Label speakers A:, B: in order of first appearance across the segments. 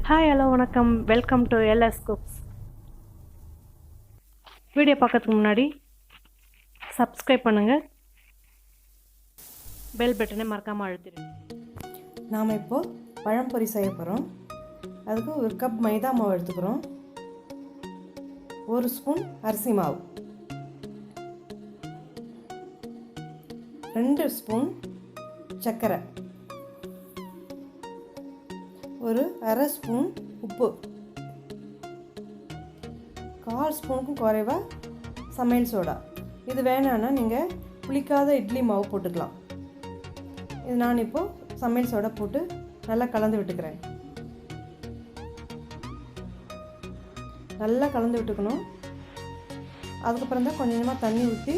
A: Hi hello வணக்கம், welcome to LS cooks. Video பார்க்கறதுக்கு முன்னாடி சப்ஸ்கிரைப் பண்ணுங்கள், பெல் பட்டனை மறக்காமல் அழுத்திடுங்க.
B: நாம் இப்போது பழம்பொரி செய்ய போகிறோம். அதுக்கு ஒரு கப் மைதா மாவு எடுத்துக்கிறோம், 1 ஸ்பூன் அரிசி மாவு, 2 ஸ்பூன் சர்க்கரை, ஒரு அரை ஸ்பூன் உப்பு, 1/4 ஸ்பூனுக்கும் குறைவாக சமையல் சோடா. இது வேணான்னா நீங்கள் புளிக்காத இட்லி மாவு போட்டுக்கலாம். இது நான் இப்போது சமையல் சோடா போட்டு நல்லா கலந்து விட்டுக்கிறேன். நல்லா கலந்து விட்டுக்கணும். அதுக்கப்புறம் தான் கொஞ்சம் கொஞ்சமாக தண்ணி ஊற்றி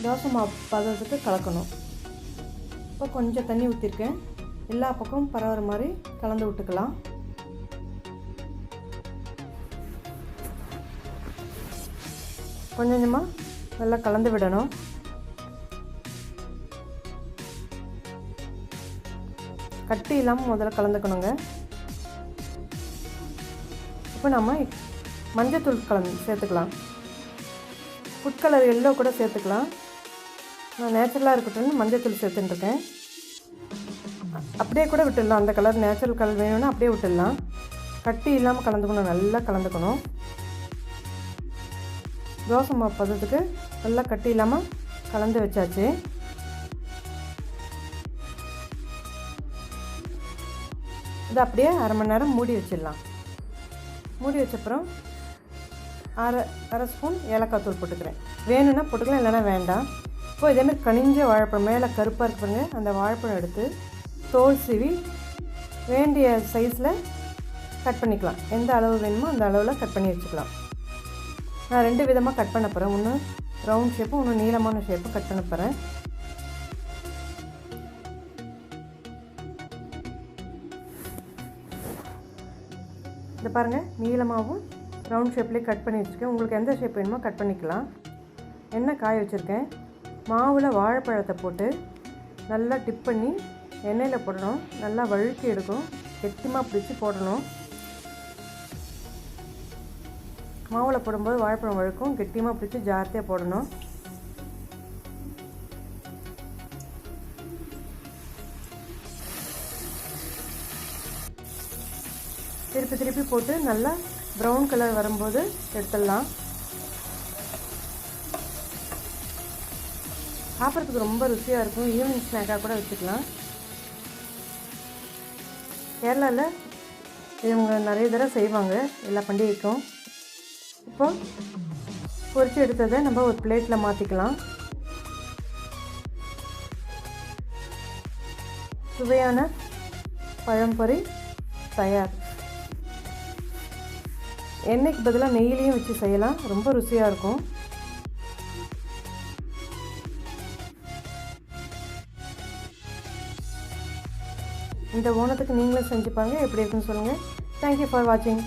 B: தோசை மாவு பதத்துக்கு கலக்கணும். இப்போ கொஞ்சம் தண்ணி ஊற்றிருக்கேன். எல்லா பக்கமும் பரவுற மாதிரி கலந்து விட்டுக்கலாம். கொஞ்சம் கொஞ்சமாக நல்லா கலந்து விடணும். கட்டி இல்லாமல் முதல்ல கலந்துக்கணுங்க. இப்போ நம்ம மஞ்சத்தூள் சேர்த்துக்கலாம். ஃபுட் கலர் எல்லோ கூட சேர்த்துக்கலாம். நான் நேச்சுரலாக இருக்கட்டும்னு மஞ்சத்தூள் சேர்த்துட்டுருக்கேன். அப்படியே கூட விட்டுடலாம். அந்த கலர் நேச்சுரல் கலர் வேணும்னா அப்படியே விட்டுடலாம். கட்டி இல்லாமல் கலந்துக்கணும், நல்லா கலந்துக்கணும். தோசை மாவு பதத்துக்கு நல்லா கட்டி இல்லாமல் கலந்து வச்சாச்சு. இது அப்படியே அரை மணி நேரம் மூடி வச்சிடலாம். மூடி வச்சப்புறம் அரை ஸ்பூன் ஏலக்காய் தூள் போட்டுக்கிறேன். வேணும்னா போட்டுக்கலாம், இல்லைன்னா வேண்டாம். இப்போது இதேமாதிரி கனிஞ்ச வாழைப்பழம், மேலே கருப்பாக இருக்குங்க, அந்த வாழைப்பழம் எடுத்து தோல் சீவி வேண்டிய சைஸில் கட் பண்ணிக்கலாம். எந்த அளவு வேணுமோ அந்த அளவில் கட் பண்ணி வச்சுக்கலாம். நான் 2 விதமாக கட் பண்ண போகிறேன். ஒன்று ரவுண்ட் ஷேப்பும், ஒன்று நீளமான ஷேப்பும் கட் பண்ண போகிறேன். இதை பாருங்கள், நீளமாகவும் ரவுண்ட் ஷேப்லேயே கட் பண்ணி வச்சுருக்கேன். உங்களுக்கு எந்த ஷேப் வேணுமோ கட் பண்ணிக்கலாம். எண்ணெய் காய வச்சுருக்கேன். மாவில் வாழைப்பழத்தை போட்டு நல்லா டிப் பண்ணி எண்ணெயில் போடணும். நல்லா வழுக்கி எடுக்கும், கெட்டிமாக பிடிச்சி போடணும். மாவில் போடும்போது வாழைப்பழம் வழுக்கும், கெட்டியாக பிடிச்சி ஜார்த்தியாக போடணும். திருப்பி திருப்பி போட்டு நல்லா ப்ரௌன் கலர் வரும்போது எடுத்துடலாம். சாப்பிட்றதுக்கு ரொம்ப ருசியாக இருக்கும். ஈவினிங் ஸ்நாக்காக கூட வச்சுக்கலாம். கேரளாவில் இவங்க நிறைய தடவை செய்வாங்க, எல்லா பண்டிகைக்கும். இப்போ பொரிச்சு எடுத்ததை நம்ம ஒரு பிளேட்டில் மாற்றிக்கலாம். சுவையான பழம்பொரி தயார். எண்ணெய்க்கு பதிலாக நெய்யிலையும் வச்சு செய்யலாம், ரொம்ப ருசியாக இருக்கும். இந்த ஓணத்துக்கு நீங்களும் செஞ்சு பாருங்கள், எப்படி இருக்குன்னு சொல்லுங்கள். தேங்க்யூ ஃபார் வாட்சிங்.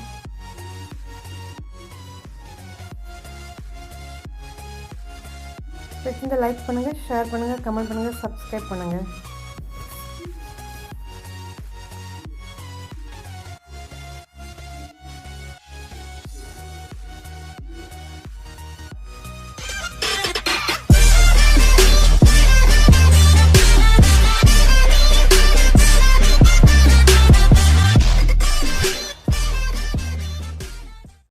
B: பிடிச்சிருந்தா லைக் பண்ணுங்கள், ஷேர் பண்ணுங்கள், கமெண்ட் பண்ணுங்கள், சப்ஸ்கிரைப் பண்ணுங்கள்.